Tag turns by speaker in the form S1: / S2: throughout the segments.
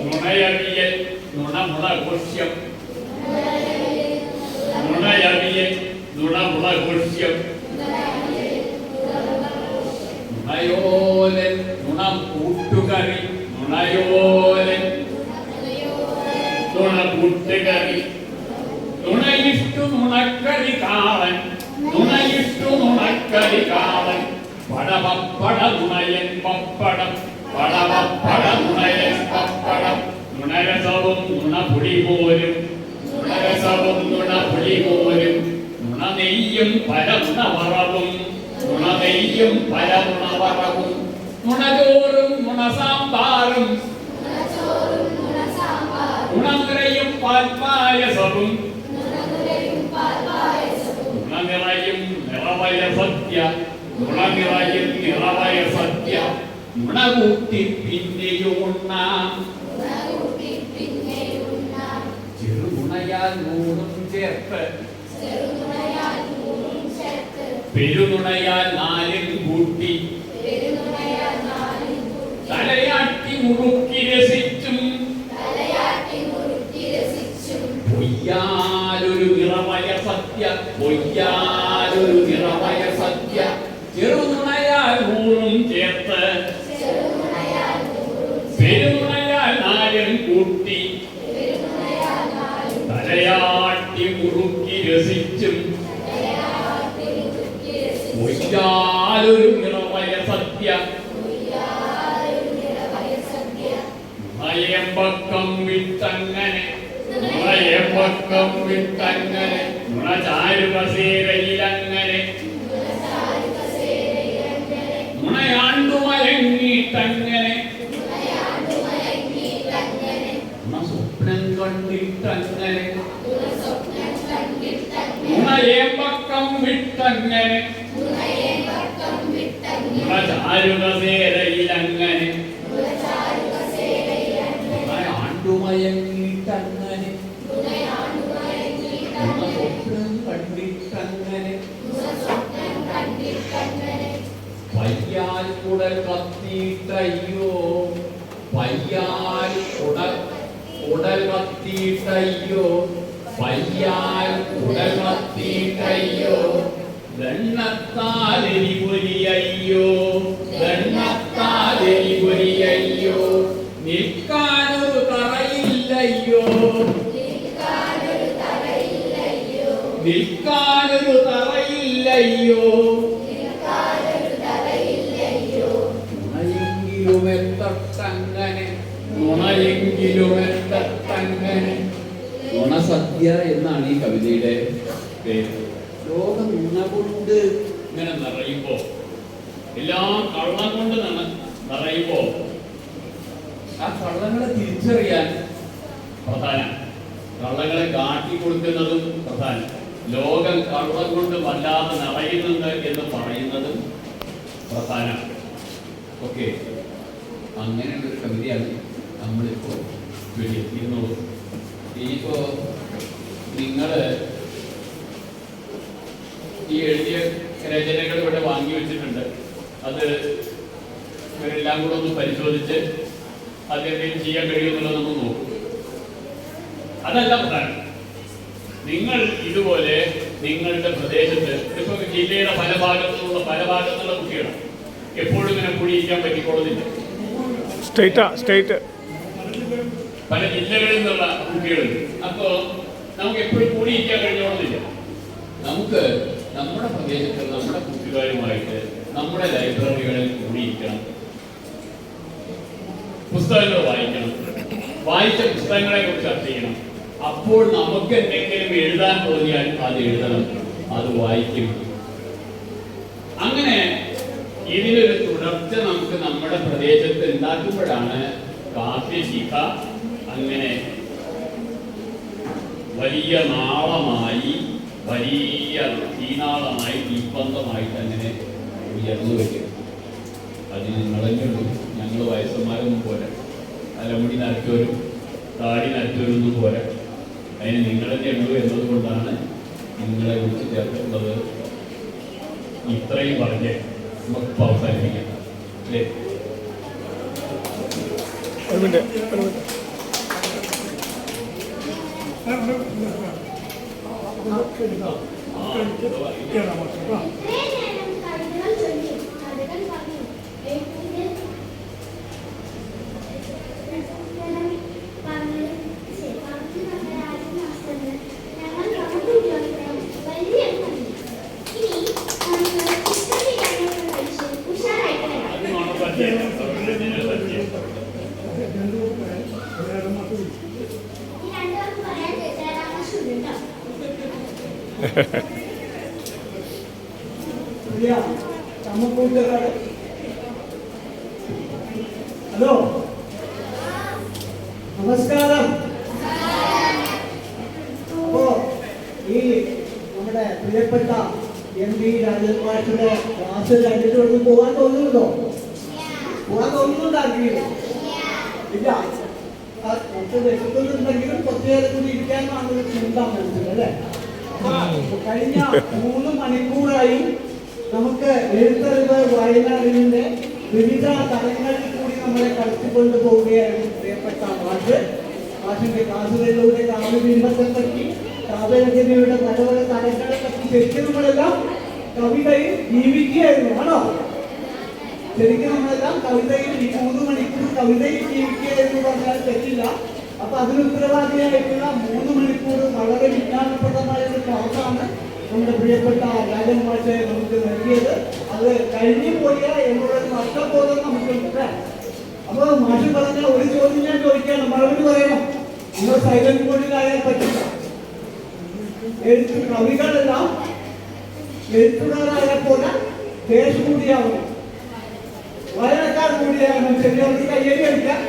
S1: നുണയവിയൽ നുണമുളഘോഷ്യം നുണയവിയൽ നുണമുളഘോഷ്യം നുണയോലൻ നുണം കൂട്ടുകറി നുണയോലൻ നുണ കൂട്ടുകറി നുണയിഷ്ടു നുണക്കറി കാളൻ നുണയിഷ്ടു നുണക്കറി കാളൻ പടവപ്പട നുണയൻ പപ്പടം പടവപ്പട നുണയൻ പപ്പടം നുണരസവും നുണപുളി പോരും നുണരസവും നുണപുളി പോരും നുണനെയ്യും പല നുണവറവും നുണനെയ്യും പല നുണവറവും നുണചോറും നുണസാമ്പാറും നുണനിറയും പാൽപായസവും നുണനിറയും നിറവയ സദ്യ നുണനിറയും നിറവയ സദ്യ നുണകൂട്ടി പിന്നെയുണ്ണാം ചെറുനുണയാൽ നൂറും ചേർത്ത് പെരുനുണയാൽ നാലും കൂട്ടി തലയാട്ടി മുറുക്കി രസിച്ചും പൊയ്യാലൊരു നിറവയ സത്യ പൊയ്യാലൊരു നിറവയ സത്യ ചെറുനുണയാൽ നൂറും ചേർത്ത് പെരുനുണയാൽ നാലും കൂട്ടി തലയാട്ടി മുറുക്കി രസിച്ചും പൊയ്യാലൊരു നിറവയ സത്യ നുണയമ്പക്കം വിട്ടങ്ങനെ നുണയമ്പക്കം വിട്ടങ്ങനെ നുണചാരുകസേരയിലങ്ങനെ നുണയാണ്ടു മയങ്ങിയിട്ടങ്ങനെ നുണസ്വപ്നം കണ്ടിട്ടങ്ങനെ നുണയമ്പക്കം വിട്ടങ്ങനെ നുണചാരുകസേരയിലങ്ങനെ നുണയാണ്ടു മയങ്ങിയിട്ടങ്ങനെ നുണസ്വപ്നം കണ്ടിട്ടങ്ങനെ പയ്യാൽ കുടൽ കത്തിയിട്ടയ്യോ പയ്യാൽ കുടൽ കത്തിയിട്ടയ്യോ പയ്യാൽ കുടൽ കത്തിയിട്ടയ്യോ ദണ്ണത്താലെരിപൊരിയയ്യോ ദണ്ണത്താലെരിപൊരിയയ്യോ നിൽക്കാനൊരു തറയില്ലയ്യോ നിൽക്കാനൊരു തറയില്ലയ്യോ നുണയെങ്കിലുമെത്തങ്ങനെ നുണയെങ്കിലുമെത്തങ്ങനെ നുണസദ്യ എന്നാണ് ഈ കവിതയുടെ പേര്. ലോകം നുണ കൊണ്ട് ഇങ്ങനെ നിറയുമ്പോ എല്ലാം കള്ളം കൊണ്ട് നിറയുമ്പോ ആ കള്ളങ്ങളെ തിരിച്ചറിയാൻ പ്രധാനം, കള്ളങ്ങളെ കാട്ടിക്കൊടുക്കുന്നതും പ്രധാനം. ലോകം കള്ളം കൊണ്ട് വല്ലാതെ നിറയുന്നുണ്ട് എന്ന് പറയുന്നതും പ്രധാനം. ഓക്കെ, അങ്ങനെയുള്ളൊരു കവിതയാണ് നമ്മളിപ്പോൾ എത്തിയിരുന്നുള്ളൂ. ഇനിയിപ്പോ നിങ്ങള് ഈ എഴുതിയ രചനകൾ ഇവിടെ വാങ്ങി വെച്ചിട്ടുണ്ട്. അത് ഇവരെല്ലാം കൂടെ ഒന്ന് പരിശോധിച്ച് അതെന്തെങ്കിലും ചെയ്യാൻ കഴിയുമെന്നുള്ളത് നമ്മൾ നോക്കും. അതല്ല പ്രധാനം. നിങ്ങൾ ഇതുപോലെ നിങ്ങളുടെ പ്രദേശത്ത് ഇപ്പൊ ജില്ലയുടെ പല ഭാഗത്തുള്ള കുട്ടികളാണ്. എപ്പോഴും ഇങ്ങനെ കൂടിയിരിക്കാൻ പറ്റിക്കോളുന്നില്ല. പല ജില്ലകളിൽ നിന്നുള്ള കുട്ടികളുണ്ട്. അപ്പോ നമുക്ക് എപ്പോഴും കൂടിയിരിക്കാൻ കഴിഞ്ഞോളുന്നില്ല. നമുക്ക് നമ്മുടെ പ്രദേശത്ത് നമ്മുടെ കൂട്ടുകാരുമായിട്ട് നമ്മുടെ ലൈബ്രറികളിൽ കൂടിയിരിക്കണം, പുസ്തകങ്ങൾ വായിക്കണം, വായിച്ച പുസ്തകങ്ങളെ കുറിച്ച് ചർച്ച ചെയ്യണം. അപ്പോൾ നമുക്ക് എന്തെങ്കിലും എഴുതാൻ തോന്നിയാൽ അത് എഴുതണം, അത് വായിക്കും. അങ്ങനെ ഇതിനൊരു തുടർച്ച നമുക്ക് നമ്മുടെ പ്രദേശത്ത് ഉണ്ടാക്കുമ്പോഴാണ് കാർഷിക അങ്ങനെ വലിയ നാളമായി, വലിയ തീനാളമായി, തീപ്പന്തമായിട്ട് അങ്ങനെ ഉയർന്നു വരും. അതിന് നിങ്ങളെങ്കിലും ഞങ്ങൾ വയസ്സന്മാരൊന്നും പോരാ, തലമുടി നരച്ചവരും താടി നരച്ചവരൊന്നും പോരാ. അതിന് നിങ്ങളെന്നെ ഉള്ളൂ എന്നതുകൊണ്ടാണ് നിങ്ങളെ വിളിച്ച് ചേർത്തുള്ളത്. ഇത്രയും പറഞ്ഞ് നമുക്ക് അവസാനിപ്പിക്കാം അല്ലേ?
S2: ഹലോ, നമസ്കാരം. അപ്പോ ഈ നമ്മുടെ പ്രിയപ്പെട്ട MP രാജൻ മാഷിന്റെ ക്ലാസ് കണ്ടിട്ട് പോകാൻ തോന്നുന്നുണ്ടോ? പോകാൻ തോന്നുന്നുണ്ടോ? ഇല്ല. കുറച്ച് വിശക്കുന്നുണ്ടെങ്കിലും കുറച്ചു നേരം കൂടി ഇരിക്കാനാണ് ചിന്ത മനസ്സിൽ അല്ലേ? കഴിഞ്ഞ 3 മണിക്കൂറായി നമുക്ക് എഴുത്തറിവ് വായനാറിവിന്റെ വിവിധ തലങ്ങളിൽ കൂടി നമ്മളെ കടത്തിക്കൊണ്ട് പോവുകയായിരുന്നു പ്രിയപ്പെട്ട മാഷിന്റെ ക്ലാസുകളിലൂടെ കാവ്യബിംബത്തെ പറ്റി, കാവ്യരചനയുടെ പല പല തലങ്ങളെ പറ്റി ശരിക്കും നമ്മളെല്ലാം കവിതയിൽ ജീവിക്കുകയായിരുന്നു. ആണോ? ശരിക്കും നമ്മളെല്ലാം കവിതയിൽ ഈ 3 മണിക്കൂർ കവിതയിൽ ജീവിക്കുകയായിരുന്നു പറഞ്ഞാൽ തെറ്റില്ല. അപ്പൊ അതിന് ഉത്തരവാദിയായിട്ടുള്ള 3 മണിക്കൂർ വളരെ വിജ്ഞാനപ്രദമായ ഒരു ക്ലാസാണ് നമ്മുടെ പ്രിയപ്പെട്ട രാജൻ മാഷെ നമുക്ക് നൽകിയത്. അത് കഴിഞ്ഞു പോയ എന്നുള്ളൊരു നഷ്ടബോധം നമുക്കുണ്ട്. അപ്പൊ മാഷ് പറഞ്ഞ ഒരു ചോദ്യം ഞാൻ ചോദിക്കുകയാണ്, മറുപടി പറയണം. നിങ്ങൾ സൈലന്റ് മോഡിലായാൽ പറ്റില്ല. കവികളെല്ലാം എഴുത്തുകാരായ പോലെ ദേശം കൂടിയാവണം, വായനക്കാർ കൂടിയാവണം. ചെറിയവർക്ക് കയ്യേറി കളിക്കാം,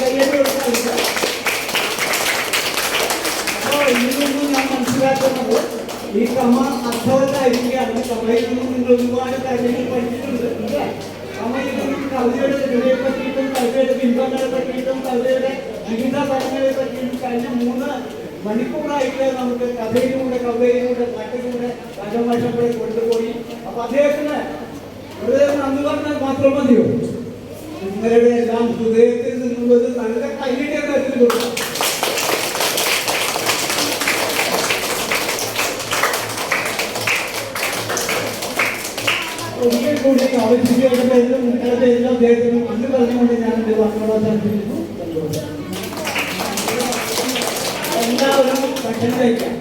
S2: കയ്യേറി കൊടുക്കാൻ. അപ്പോൾ ഇതിൽ ഞാൻ മനസ്സിലാക്കുന്നത് ഈ കമ അർത്ഥവത്തായിരിക്കുകയാണ്. കമയിൽ നിന്നും നിങ്ങൾ ഒരുപാട് കാര്യങ്ങൾ പഠിച്ചിട്ടുണ്ട്. കമയിൽ നിന്നും കവിതയുടെ രചനയെ പറ്റിയിട്ടും കവിതയുടെ ബിംബങ്ങളെ പറ്റിയിട്ടും കവിതയുടെ വിവിധ തലങ്ങളെ പറ്റിയിട്ടും കഴിഞ്ഞ 3 മണിക്കൂറായിട്ട് നമുക്ക് കഥയിലൂടെ കവിതയിലൂടെ പാട്ടിലൂടെ രാജമാഷങ്ങളെ കൊണ്ടുപോയി. അപ്പൊ അദ്ദേഹത്തിന് വെറുതെ നന്ദി പറഞ്ഞാൽ മാത്രം മതിയോ? നിങ്ങളുടെ എല്ലാം ഹൃദയത്തിൽ നിന്നുള്ളത് നല്ല കൈയുടെ കാര്യത്തിൽ കൊടുക്കാം. ഒരിക്കൽ കൂടി ആവശ്യങ്ങളുടെ പേരിലും നിങ്ങളുടെ പേരിലും അദ്ദേഹത്തിന് നന്ദി പറഞ്ഞുകൊണ്ട് ഞാൻ എന്റെ വാക്കുകൾ അവസാനിപ്പിക്കുന്നു. എല്ലാവരും ഭക്ഷണം കഴിക്കാം.